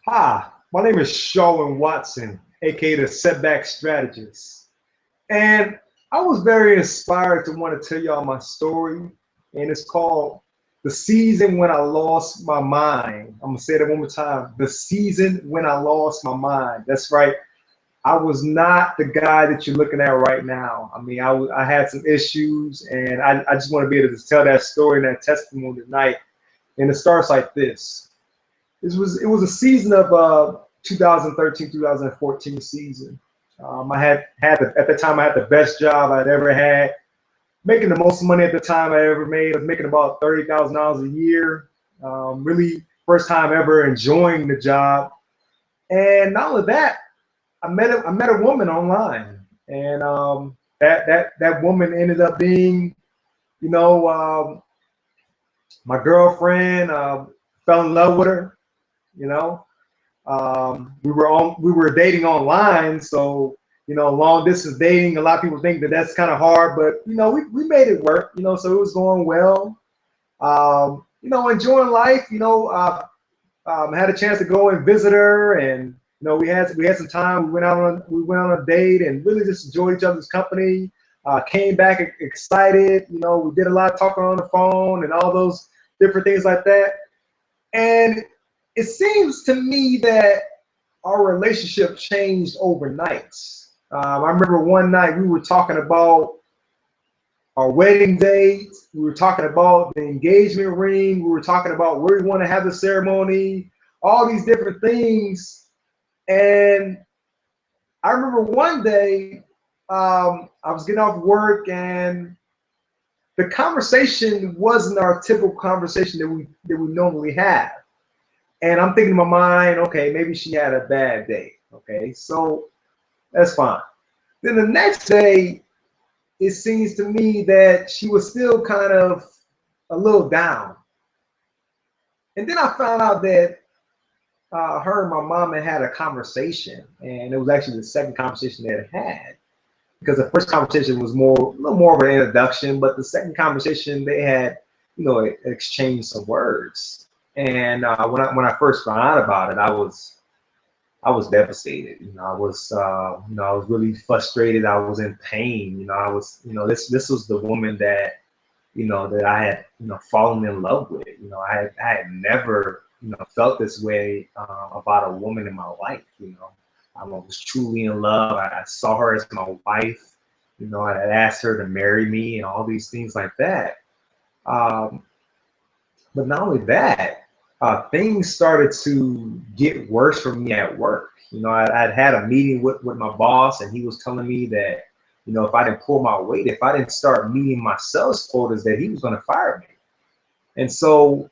Hi, my name is Sharwin Watson, aka the Setback Strategist. And I was very inspired to want to tell y'all my story, and it's called The Season When I Lost My Mind. I'm gonna say that one more time. The season when I lost my mind. That's right. I was not the guy that you're looking at right now. I mean, I had some issues, and I just want to be able to tell that story and that testimony tonight. And it starts like this. It was a season of 2013 2014 season. I at the time I had the best job I'd ever had, making the most money at the time I ever made. I was making about $30,000 a year. Really first time ever enjoying the job. And not only that, I met a woman online, and that woman ended up being, you know, my girlfriend. Fell in love with her, you know. We were dating online, so long distance dating. A lot of people think that that's kind of hard, but we made it work. So it was going well. Enjoying life. Had a chance to go and visit her, and we had some time. We went on a date and really just enjoyed each other's company. Came back excited. We did a lot of talking on the phone and all those different things like that. And it seems to me that our relationship changed overnight. I remember one night we were talking about our wedding date. We were talking about the engagement ring. We were talking about where we want to have the ceremony, all these different things. And I remember one day I was getting off work, and the conversation wasn't our typical conversation that we normally have. And I'm thinking in my mind, okay, maybe she had a bad day. Okay, so that's fine. Then the next day, it seems to me that she was still kind of a little down. And then I found out that her and my mom had a conversation, and it was actually the second conversation they had had. Because the first conversation was a little more of an introduction, but the second conversation they had, exchanged some words. And when I first found out about it, I was devastated. I was really frustrated. I was in pain. This was the woman that that I had fallen in love with. I had never felt this way about a woman in my life. I was truly in love. I saw her as my wife. I had asked her to marry me and all these things like that. Um, but not only that, things started to get worse for me at work. I'd had a meeting with my boss, and he was telling me that, if I didn't pull my weight, if I didn't start meeting my sales quotas, that he was going to fire me. And so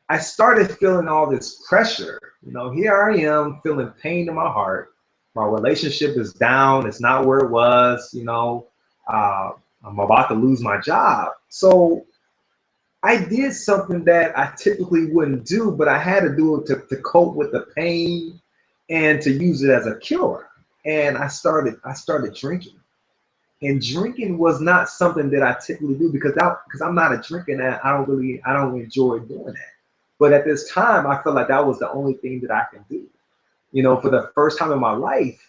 I started feeling all this pressure. Here I am feeling pain in my heart. My relationship is down. It's not where it was. I'm about to lose my job. So I did something that I typically wouldn't do, but I had to do it to cope with the pain and to use it as a cure. And I started drinking. And drinking was not something that I typically do because I'm not a drinker, and I don't enjoy doing that. But at this time, I felt like that was the only thing that I could do. For the first time in my life,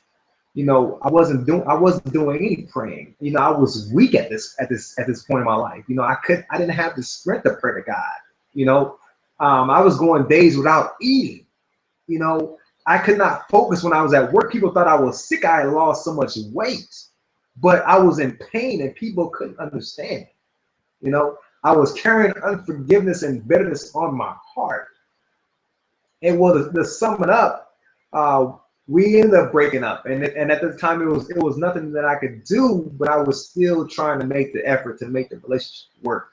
I wasn't doing any praying. I was weak at this point in my life. I didn't have the strength to pray to God. I was going days without eating. I could not focus when I was at work. People thought I was sick. I had lost so much weight, but I was in pain and people couldn't understand it. I was carrying unforgiveness and bitterness on my heart. And well, to sum it up, we ended up breaking up, and at the time it was nothing that I could do, but I was still trying to make the effort to make the relationship work.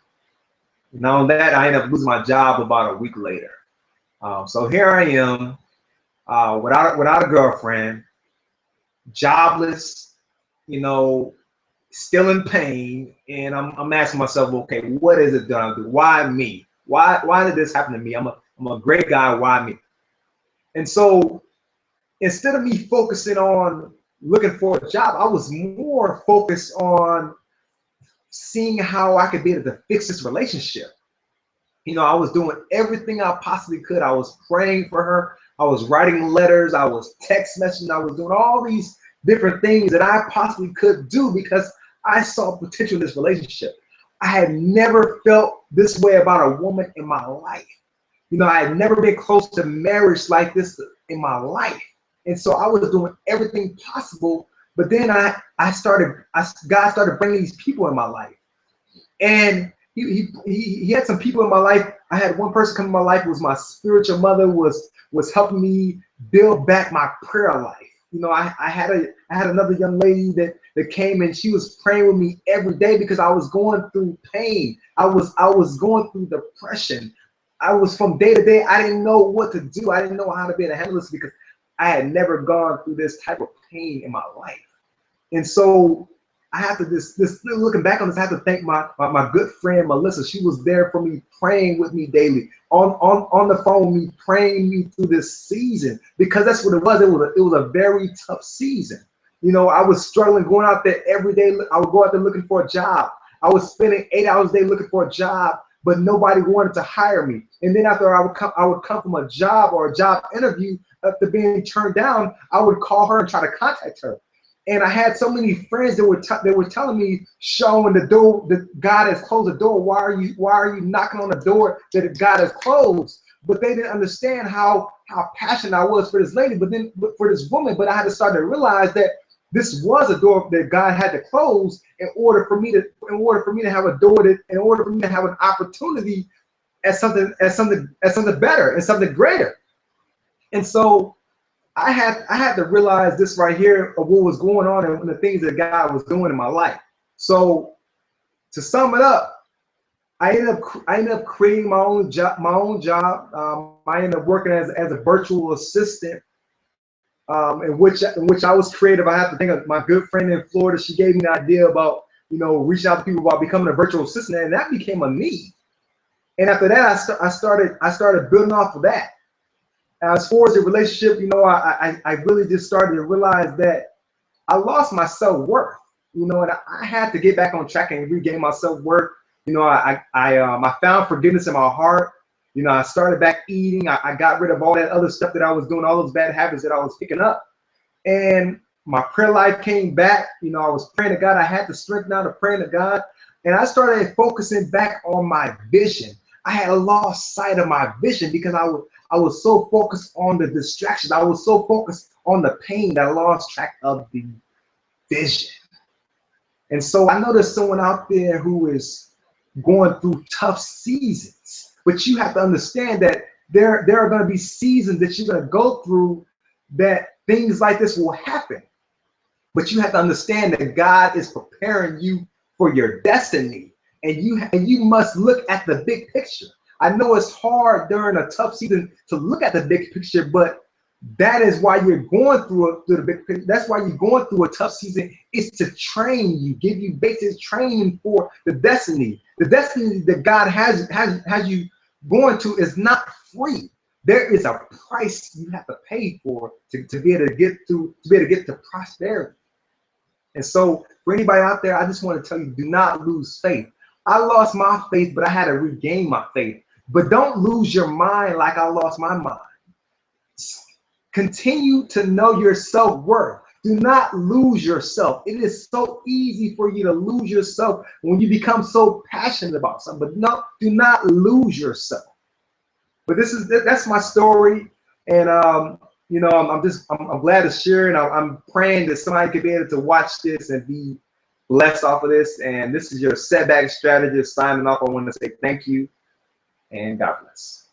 Not only that, I ended up losing my job about a week later. So here I am, without a girlfriend, jobless, you know, still in pain, and I'm asking myself, okay, what is it that I do? Why me? Why did this happen to me? I'm a great guy. Why me? And so instead of me focusing on looking for a job, I was more focused on seeing how I could be able to fix this relationship. I was doing everything I possibly could. I was praying for her. I was writing letters, I was text messaging, I was doing all these different things that I possibly could do because I saw potential in this relationship. I had never felt this way about a woman in my life. You know, I had never been close to marriage like this in my life. And so I was doing everything possible. But then God started bringing these people in my life. And he had some people in my life. I had one person come in my life, was my spiritual mother, was helping me build back my prayer life. You know, I had another young lady that came, and she was praying with me every day because I was going through pain. I was going through depression. I was, from day to day, I didn't know what to do. I didn't know how to be able to handle this because I had never gone through this type of pain in my life. And so I have to this looking back on this, I have to thank my good friend Melissa. She was there for me, praying with me daily, on the phone with me, praying me through this season, because that's what it was. It was a very tough season. You know, I was struggling, going out there every day. I would go out there looking for a job. I was spending 8 hours a day looking for a job, but nobody wanted to hire me. And then after I would come from a job or a job interview, after being turned down, I would call her and try to contact her. And I had so many friends that were telling me, showing the door that God has closed the door. Why are you knocking on the door that God has closed? But they didn't understand how passionate I was for this lady, for this woman. But I had to start to realize that this was a door that God had to close in order for me to have a door in order for me to have an opportunity at something better and something greater. And so I had to realize this right here of what was going on and the things that God was doing in my life. So to sum it up, I ended up creating my own job. I ended up working as a virtual assistant, in which I was creative. I have to think of my good friend in Florida. She gave me an idea about, you know, reaching out to people about becoming a virtual assistant, and that became a need. And after that, I started building off of that. As far as the relationship, you know, I really just started to realize that I lost my self-worth, you know, and I had to get back on track and regain my self-worth. You know, I found forgiveness in my heart. You know, I started back eating. I got rid of all that other stuff that I was doing, all those bad habits that I was picking up. And my prayer life came back. You know, I was praying to God. I had the strength now to pray to God. And I started focusing back on my vision. I had lost sight of my vision because I was so focused on the distractions. I was so focused on the pain that I lost track of the vision. And so I know there's someone out there who is going through tough seasons, but you have to understand that there are going to be seasons that you're going to go through that things like this will happen. But you have to understand that God is preparing you for your destiny, and you must look at the big picture. I know it's hard during a tough season to look at the big picture, but that is why you're going through the big picture. That's why you're going through a tough season, is to train you, give you basic training for the destiny. The destiny that God has you going to is not free. There is a price you have to pay for to be able to get to prosperity. And so for anybody out there, I just want to tell you, do not lose faith. I lost my faith, but I had to regain my faith. But don't lose your mind like I lost my mind. Continue to know your self-worth. Do not lose yourself. It is so easy for you to lose yourself when you become so passionate about something. But no, do not lose yourself. But that's my story, and you know, I'm glad to share, and I'm praying that somebody could be able to watch this and be blessed off of this. And this is your Setback Strategist signing off. I want to say thank you and God bless.